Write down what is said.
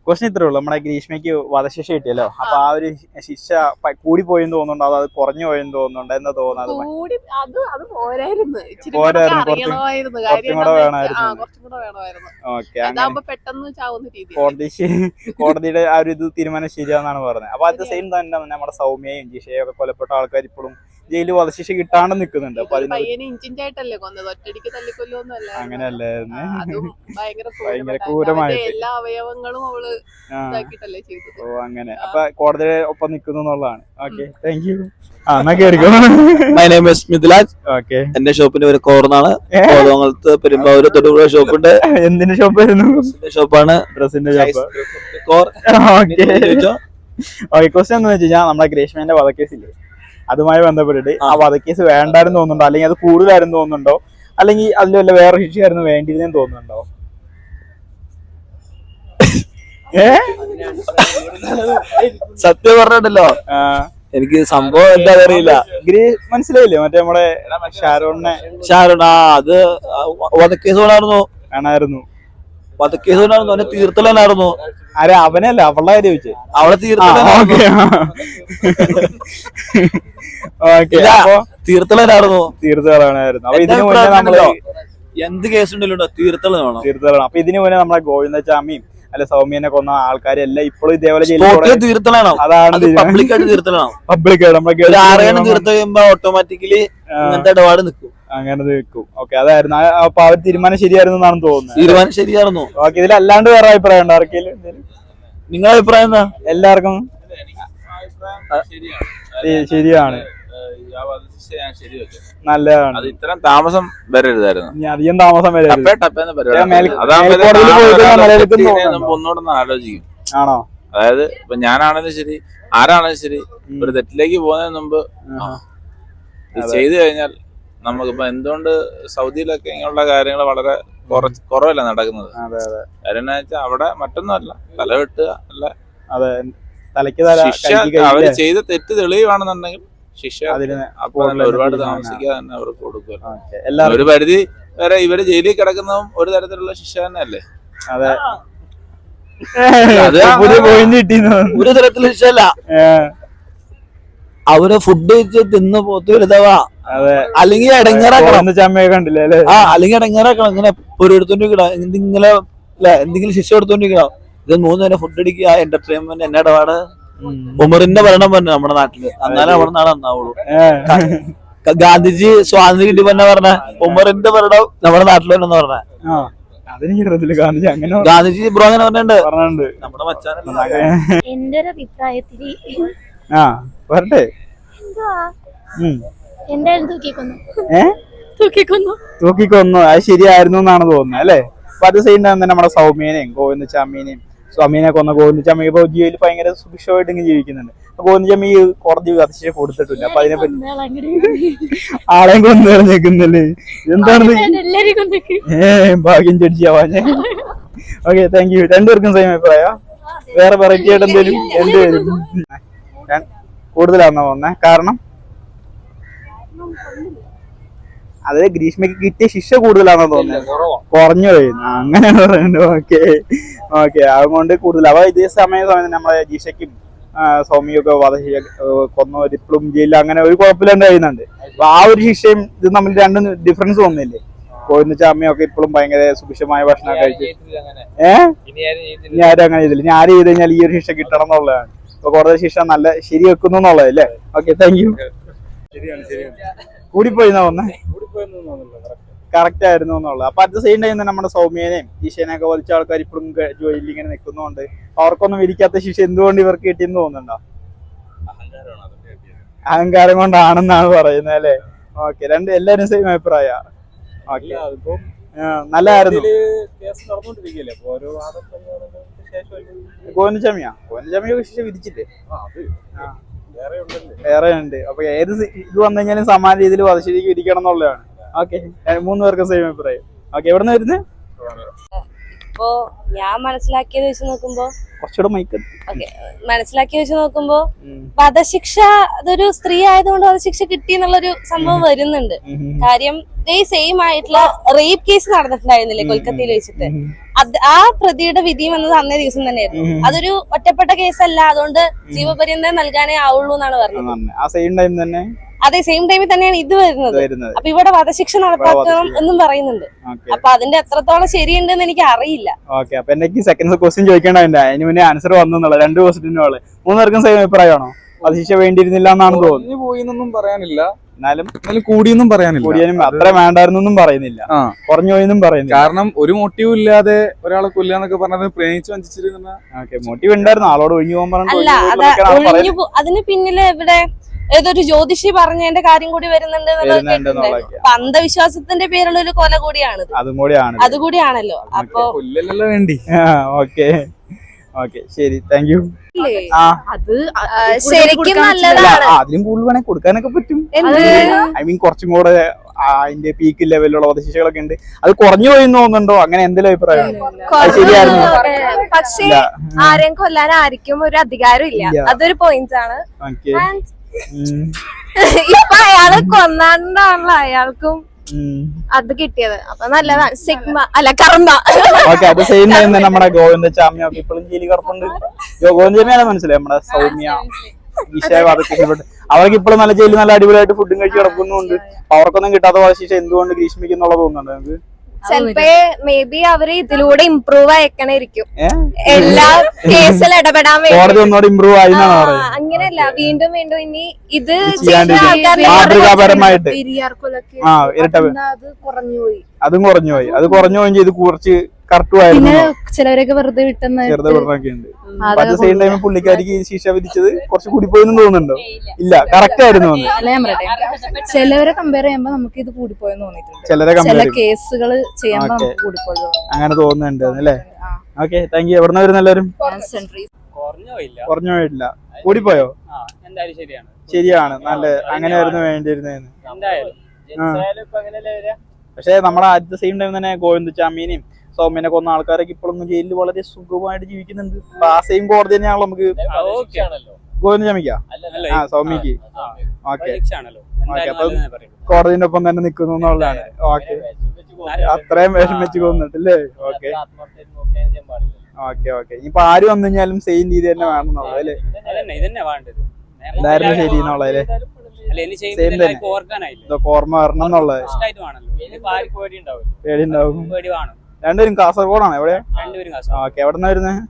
Question ഇത്രേ ഉള്ളൂ. നമ്മുടെ ഗ്രീഷ്മയ്ക്ക് വധശിക്ഷ കിട്ടിയല്ലോ, അപ്പൊ ആ ഒരു ശിക്ഷ കൂടി പോയെന്ന് തോന്നുന്നുണ്ടോ, അത് കുറഞ്ഞു പോയെന്ന് തോന്നുന്നുണ്ടോ, എന്താ തോന്നുന്നത്? കോടതിയുടെ ആ ഒരു ഇത് തീരുമാനം ശരിയാന്നാണ് പറഞ്ഞത്. അപ്പൊ അറ്റ് ദ സെയിം തന്നെ നമ്മുടെ സൗമ്യയും ജിഷയും ഒക്കെ കൊലപ്പെട്ട ആൾക്കാർ ഇപ്പോഴും ജയിലിൽ വധശിക്ഷ കിട്ടാണ്ട് നിൽക്കുന്നുണ്ട്. അപ്പൊ അങ്ങനെയല്ലായിരുന്നു, ഭയങ്കര ക്രൂരമായിട്ട്. എല്ലാ അവയവങ്ങളും അവള് ഓ അങ്ങനെ. അപ്പൊ കോടതിയുടെ ഒപ്പം നിൽക്കുന്നു എന്നുള്ളതാണ്. Okay, thank U. എന്നാ കേറിക്കോ. My name is Mithilaj. Okay. എന്റെ ഷോപ്പിന്റെ പേര് കോർന്നാണ്. കോതമംഗലത്ത് പെരുമ്പാവൂര് തൊടുപുഴ ഷോപ്പുണ്ട്. എന്തിന്റെ ഷോപ്പായിരുന്നു? ഷോപ്പാണ്, ഡ്രസ്സിന്റെ ഷോപ്പ്. ക്വസ്റ്റ്യൻ എന്ന് വെച്ച് കഴിഞ്ഞാൽ നമ്മുടെ ഗ്രീഷ്മേന്റെ വധക്കേസില്ലേ, അതുമായി ബന്ധപ്പെട്ടിട്ട് ആ വധക്കേസ് വേണ്ടായിരുന്നു തോന്നുന്നുണ്ടോ, അല്ലെങ്കിൽ അത് കൂടുതലായിരുന്നു തോന്നുന്നുണ്ടോ, അല്ലെങ്കിൽ അതിൽ വല്ല വേറെ ശിക്ഷയായിരുന്നു വേണ്ടിയിരുന്നെന്ന് തോന്നുന്നുണ്ടോ? സത്യം പറഞ്ഞിട്ടല്ലോ, എനിക്ക് സംഭവം എന്താ അറിയില്ല. മനസ്സിലായില്ലേ, മറ്റേ നമ്മുടെ ഷാരോൺ അത് വധക്കേസ് കൊണ്ടായിരുന്നു. കാണായിരുന്നു, വധക്കേസ് കൊണ്ടായിരുന്നു. അവനെ തീർത്തലായിരുന്നു. ആരെ? അവനല്ല, അവളുടെ കാര്യം ചോദിച്ചേ. അവളെ തീർത്തലായിരുന്നു. തീർത്തലാണായിരുന്നു. അപ്പൊ ഇതിനു മുന്നേ നമ്മള് എന്ത് കേസ് ഉണ്ടല്ലോ തീർത്തലാണ്. അപ്പൊ ഇതിനു മുന്നേ നമ്മുടെ ഗോവിന്ദച്ചാമിയും അല്ല സൗമ്യനെ കൊന്ന ആൾക്കാരെല്ലാം ഇപ്പോഴും ഇതേപോലെ തീർത്തലാണ്. അതാണ് പബ്ലിക്കായിട്ട് തീർത്തലാണ്. പബ്ലിക്കായിട്ട് തീർത്ത് കഴിയുമ്പോ ഓട്ടോമാറ്റിക്കലി അങ്ങനത്തെ ഇടപാട് നിൽക്കും. അങ്ങനെ നിൽക്കും. ഓക്കെ, അതായിരുന്നു. അപ്പൊ അവർ തീരുമാനം ശരിയായിരുന്നു എന്നാണ് തോന്നുന്നത്. തീരുമാനം ശരിയായിരുന്നു. ഓക്കെ, ഇതിലല്ലാണ്ട് വേറെ അഭിപ്രായം ഉണ്ടോ ആർക്കെങ്കിലും? നിങ്ങളുടെ അഭിപ്രായം എന്താ? എല്ലാവർക്കും ശരിയാണ്, നല്ലതാണ്. അത് ഇത്രയും താമസം വരരുതായിരുന്നു, അധികം താമസം വരരുത്. ഒന്നുകൂടെ ആലോചിക്കും. ആണോ? അതായത് ഇപ്പൊ ഞാനാണെങ്കിലും ശരി, ആരാണെങ്കിലും ശരി, ഒരു തെറ്റിലേക്ക് പോകുന്നതിന് മുമ്പ് ചെയ്തു കഴിഞ്ഞാൽ നമുക്കിപ്പോ എന്തുകൊണ്ട് സൗദിയിലൊക്കെ ഇങ്ങനെയുള്ള കാര്യങ്ങൾ വളരെ കുറവല്ല നടക്കുന്നത്. കാര്യം എന്താ വെച്ചാൽ അവിടെ മറ്റൊന്നുമല്ല, തല വെട്ടുക അല്ല. ശിക്ഷ അവര് ചെയ്ത തെറ്റ് തെളിയുവാണെന്നുണ്ടെങ്കിൽ ശിക്ഷ ഒരുപാട് താമസിക്കാതെ തന്നെ അവർക്ക് കൊടുക്കുക. ഒരു പരിധി വരെ ഇവര് ജയിലിൽ കിടക്കുന്നതും ഒരു തരത്തിലുള്ള ശിക്ഷ തന്നെയല്ലേ. അതെ, ഒരു തരത്തിലുള്ള ശിക്ഷയല്ല. അവര് ഫുഡ് കഴിച്ച് തിന്ന് പോത്ത് വലുതാവാ, അല്ലെങ്കിൽ ഇടങ്ങേറാക്കണം. കണ്ടില്ലേ? അല്ലെങ്കിൽ ഇടങ്ങേറാക്കണം. ഇങ്ങനെ പൊരെടുത്തോണ്ടിരിക്കണം, എന്തെങ്കിലും ശിക്ഷ എടുത്തോണ്ടിരിക്കണം. ഇത് 3 നേരം ഫുഡ് അടിക്കുക, എന്റർടൈൻമെന്റ്, എന്നെ ഇടപാട്. ഉമറിന്റെ ഭരണം പറഞ്ഞു നമ്മുടെ നാട്ടില്, എന്നാലും നമ്മുടെ നാട് നന്നാവുള്ളൂ. ഗാന്ധിജി സ്വാതന്ത്ര്യം കിട്ടി പറഞ്ഞ ഉമറിന്റെ ഭരണം നമ്മുടെ നാട്ടിൽ വന്നെന്ന് പറഞ്ഞ ഗാന്ധിജി ബ്രോ അങ്ങനെ പറഞ്ഞിട്ടുണ്ട് നമ്മുടെ മച്ചാനല്ല. എന്റെ ഒരു അഭിപ്രായത്തില് തൂക്കിക്കൊന്നു, അത് ശരിയായിരുന്നു എന്നാണ് തോന്നുന്നത് അല്ലെ. അപ്പൊ അത് സെയിം തന്നെ നമ്മുടെ സൗമ്യനെയും ഗോവിന്ദച്ചാമിനെയും, സ്വാമിനെ കൊന്ന ഗോവിന്ദച്ചാമി ഇപ്പൊ ജയിലിൽ ഭയങ്കര സുഭിക്ഷമായിട്ട് ഇങ്ങനെ ജീവിക്കുന്നുണ്ട്. ഗോവിന്ദച്ചാമി കോടതി വധശിക്ഷ കൊടുത്തിട്ടില്ല. അപ്പൊ അതിനെപ്പറ്റി ആളെയും കൊന്നു കളഞ്ഞേക്കുന്നല്ലേ, എന്താണ് ഭാഗ്യം ചടിച്ചാവാഞ്ഞ. Okay, thank you. രണ്ടുപേർക്കും സെയിം അഭിപ്രായം. വേറെ വെറൈറ്റി ആയിട്ട് എന്തേലും കൂടുതലാണെന്നാ തോന്നുന്നേ. കാരണം അത് ഗ്രീഷ്മയ്ക്ക് കിട്ടിയ ശിക്ഷ കൂടുതലാണെന്ന് തോന്നുന്നത്, കുറഞ്ഞു പോയിരുന്നു. അങ്ങനെയാണ് പറയുന്നത്. ഓക്കെ ഓക്കെ, അതുകൊണ്ട് കൂടുതൽ. അപ്പൊ ഇതേ സമയം നമ്മളെ ജിഷയ്ക്കും സൗമ്യൊക്കെ വധശിക്ഷ കൊന്നവരിപ്പോഴും ജയിലിൽ അങ്ങനെ ഒരു കുഴപ്പമില്ലാണ്ട് കഴിയുന്നുണ്ട്. അപ്പൊ ആ ഒരു ശിക്ഷയും ഇത് തമ്മിൽ രണ്ടും ഡിഫറൻസ് തോന്നുന്നില്ലേ? ഗോവിന്ദച്ചാമിയൊക്കെ ഇപ്പോഴും ഭയങ്കര സുഭിക്ഷമായ ഭക്ഷണം കഴിച്ച് ഇനി ആരും അങ്ങനെ ചെയ്തില്ല. ഇനി ആര് ചെയ്ത് കഴിഞ്ഞാൽ ഈ ഒരു ശിക്ഷ കിട്ടണം എന്നുള്ളതാണ്. അപ്പൊ കോടതി ശിക്ഷ നല്ല ശരി വെക്കുന്നു എന്നുള്ളതല്ലേ. Okay, thank you. കൂടിപ്പോയി കറക്റ്റ് ആയിരുന്നു എന്നുള്ളത്. അപ്പൊ അറ്റ് ദ സെയിം ടൈം നമ്മുടെ സൗമ്യനെയും ജിഷേനെയൊക്കെ വലിച്ച ആൾക്കാർ ഇപ്പോഴും ജോലിയിൽ ഇങ്ങനെ നിൽക്കുന്നുണ്ട്. അവർക്കൊന്നും വിധിക്കാത്ത ശിക്ഷ എന്തുകൊണ്ട് ഇവർക്ക് കിട്ടിയെന്ന് തോന്നുന്നുണ്ടോ? അഹങ്കാരം കൊണ്ടാണെന്നാണ് പറയുന്നത് അല്ലെ. ഓക്കെ, എല്ലാരും സെയിം അഭിപ്രായ. നല്ലതായിരുന്നു. ഗോവിന്ദച്ചാമിയൊക്കെ ശിക്ഷ വിധിച്ചില്ലേ? വേറെ ഉണ്ട്. അപ്പൊ ഏത് ഇത് വന്നു കഴിഞ്ഞാലും സമാന രീതിയിൽ വധശിക്ഷയ്ക്ക് വിധിക്കണം എന്നുള്ളതാണ്. ഓക്കെ, 3 പേർക്കും സെയിം അഭിപ്രായം. ഓക്കെ, എവിടെ നിന്ന് വരുന്നത്? ഇപ്പോ ഞാൻ മനസ്സിലാക്കിയത് വെച്ച് നോക്കുമ്പോ മനസ്സിലാക്കി വെച്ച് നോക്കുമ്പോ വധശിക്ഷ അതൊരു സ്ത്രീ ആയതുകൊണ്ട് വധശിക്ഷ കിട്ടി എന്നുള്ളൊരു സംഭവം വരുന്നുണ്ട്. കാര്യം ഇതേ സെയിം ആയിട്ടുള്ള റേപ്പ് കേസ് നടന്നിട്ടുണ്ടായിരുന്നില്ലേ കൊൽക്കത്തയിൽ വെച്ചിട്ട്. ആ പ്രതിയുടെ വിധി വന്നത് അന്നേ ദിവസം തന്നെയായിരുന്നു. അതൊരു ഒറ്റപ്പെട്ട കേസല്ല, അതുകൊണ്ട് ജീവപര്യന്തം നൽകാനേ ആവുള്ളൂ എന്നാണ് പറഞ്ഞത്. ആ സെയിം ടൈം തന്നെ അതേ സെയിം ടൈമിൽ തന്നെയാണ് ഇത് വരുന്നത്. അപ്പൊ ഇവിടെ വധശിക്ഷ നടപ്പാക്കണം എന്നും പറയുന്നുണ്ട്. അപ്പൊ അതിന്റെ എത്രത്തോളം ശരിയുണ്ടെന്ന് എനിക്ക് അറിയില്ല. ഓക്കെ, അപ്പൊ എനിക്ക് സെക്കൻഡ് ക്വസ്റ്റ്യൻ ചോദിക്കേണ്ടതിന്റെ അതിന് മുന്നേ ആൻസർ വന്നുള്ള 2 ക്വസ്റ്റ്യനുകള് 3 പേർക്കും സെയിം അഭിപ്രായമാണോ? വധശിക്ഷ വേണ്ടിയിരുന്നില്ല എന്നാണ് തോന്നുന്നു. പോയിന്നൊന്നും പറയാനില്ല, എന്നാലും കൂടിയൊന്നും പറയാനില്ല. കൂടിയാലും അത്ര വേണ്ടായിരുന്നൊന്നും പറയുന്നില്ല, കുറഞ്ഞു പോയെന്നും പറയുന്നില്ല. കാരണം ഒരു മോട്ടീവ് ഇല്ലാതെ ഒരാളെ കൊല്ലാന്നൊക്കെ പറഞ്ഞത് പ്രേമിച്ച് വഞ്ചിച്ചിരുന്ന മോട്ടീവ് ഉണ്ടായിരുന്നു, ആളോട് ഒഴിഞ്ഞു പോകാൻ അല്ല, അതിന് പിന്നില് ഇവിടെ ഏതൊരു ജ്യോതിഷി പറഞ്ഞതിന്റെ കാര്യം കൂടി വരുന്നുണ്ട് അപ്പൊ അന്ധവിശ്വാസത്തിന്റെ പേരുള്ള ഒരു കൊല കൂടിയാണ്, അതുകൂടിയാണല്ലോ. അപ്പൊ കൊല്ലല്ലോ വേണ്ടി. ഓക്കെ ഓക്കെ, ശരി, താങ്ക് യു. അത് ശരിക്കും നല്ലതാണ്. അതിലും കൂടുതൽ വേണമെങ്കിൽ കൊടുക്കാനൊക്കെ പറ്റും. ഐ മീൻ കുറച്ചും കൂടെ അതിന്റെ പീക്ക് ലെവലിലുള്ള വധശിക്ഷകളൊക്കെ ഉണ്ട്. അത് കുറഞ്ഞു പോയി തോന്നുന്നുണ്ടോ? അങ്ങനെ എന്തെങ്കിലും അഭിപ്രായം? ശരിയായിരുന്നു. പക്ഷേ ആരെയും കൊല്ലാൻ ആർക്കും ഒരു അധികാരം ഇല്ല, അതൊരു പോയിന്റ് ആണ്. ഇപ്പൊ അയാള് കൊന്നാണ്ടാണല്ലോ അയാൾക്കും അത് കിട്ടിയത്. അപ്പൊ നല്ലതാണ്. സിഗ്മ അല്ല കർമ്മ. ഓക്കെ, അത് സെയിം ടൈം തന്നെ നമ്മുടെ ഗോവിന്ദചാമ്യ ഇപ്പോഴും ജയിലിൽ കിടപ്പുണ്ട്. ഗോവിന്ദചാമ്യാണ് മനസ്സിലായി, നമ്മുടെ സൗമ്യ അവർക്ക് ഇപ്പോഴും നല്ല ജയിലിൽ നല്ല അടിപൊളിയായിട്ട് ഫുഡും കഴിച്ച് കിടക്കുന്നുണ്ട്. അവർക്കൊന്നും കിട്ടാത്ത വധശിക്ഷ എന്തുകൊണ്ട് ഗ്രീഷ്മിക്കുന്നുള്ള തോന്നുന്നുണ്ട് നമുക്ക്? ചിലപ്പോ മേ ബി അവര് ഇതിലൂടെ ഇമ്പ്രൂവ് ആയിരിക്കും, എല്ലാ കേസിൽ ഇടപെടാൻ കോടതി ഒന്നുകൂടെ ഇമ്പ്രൂവ് ആയി. അങ്ങനെയല്ല, വീണ്ടും വീണ്ടും ഇനി ഇത് മാതൃകാപരമായിട്ട് അതും കുറഞ്ഞു പോയി. അത് കുറഞ്ഞു പോയി ഇത് കുറച്ച് കറക്റ്റും ആയിരുന്നു. ചിലവരൊക്കെ വെറുതെ വിട്ടെന്ന് ഉണ്ട്. അത് സെയിം ടൈം പുള്ളിക്കാരിക്ക് ശിക്ഷ വിധിച്ചത് കുറച്ച് കൂടി പോയെന്ന് തോന്നുന്നുണ്ടോ? ഇല്ല, കറക്റ്റ് ആയിരുന്നു. ചിലവരെ കമ്പയർ ചെയ്യുമ്പോ നമുക്ക് ഇത് കൂടിപ്പോയെന്ന് തോന്നിയിട്ടുണ്ട്. ചില കേസുകൾ ചെയ്യുമ്പോ കൂടിപ്പോയത് അങ്ങനെ തോന്നുന്നുണ്ട് അല്ലേ? Okay, thank U. എവിടുന്ന വരുന്ന എല്ലാവരും? കുറഞ്ഞു പോയിട്ടില്ല, കൂടിപ്പോയോ? ശരിയാണ്, നല്ല അങ്ങനെയായിരുന്നു വേണ്ടിയിരുന്നേന്ന്. പക്ഷെ നമ്മുടെ അറ്റ് ദ സെയിം ടൈം തന്നെ ഗോവിന്ദചാമ്യനെയും സൗമ്യനെ കൊന്ന ആൾക്കാരൊക്കെ ഇപ്പോഴൊന്നും ജയിലിൽ വളരെ സുഖമായിട്ട് ജീവിക്കുന്നുണ്ട്. ആ സെയിം കോടതി തന്നെയാണല്ലോ നമുക്ക് ഗോവിന്ദചാമിക്കാ സൗമ്യക്ക്. ഓക്കെ ഓക്കെ, അപ്പൊ കോടതിന്റെ ഒപ്പം തന്നെ നിൽക്കുന്നു എന്നുള്ളതാണ്. ഓക്കെ, അത്രയും വേഷം വെച്ച് കൊന്നിട്ടില്ലേ? ഓക്കെ ഓക്കെ ഓക്കെ, ഇനിയിപ്പൊ ആര് വന്നു കഴിഞ്ഞാലും സെയിം രീതി തന്നെ വേണമെന്നുള്ളത് അല്ലേ? ഇതായിരുന്നു ശരി എന്നുള്ളതല്ലേ? സെയിം തന്നെ ഇതൊക്കെ ഓർമ്മ വരണം എന്നുള്ളത്. പേടിയുണ്ടാവും. രണ്ടുപേരും കാസർഗോഡാണ്. എവിടെയാ? ഓക്കെ, എവിടെ നിന്നാ വരുന്നത്?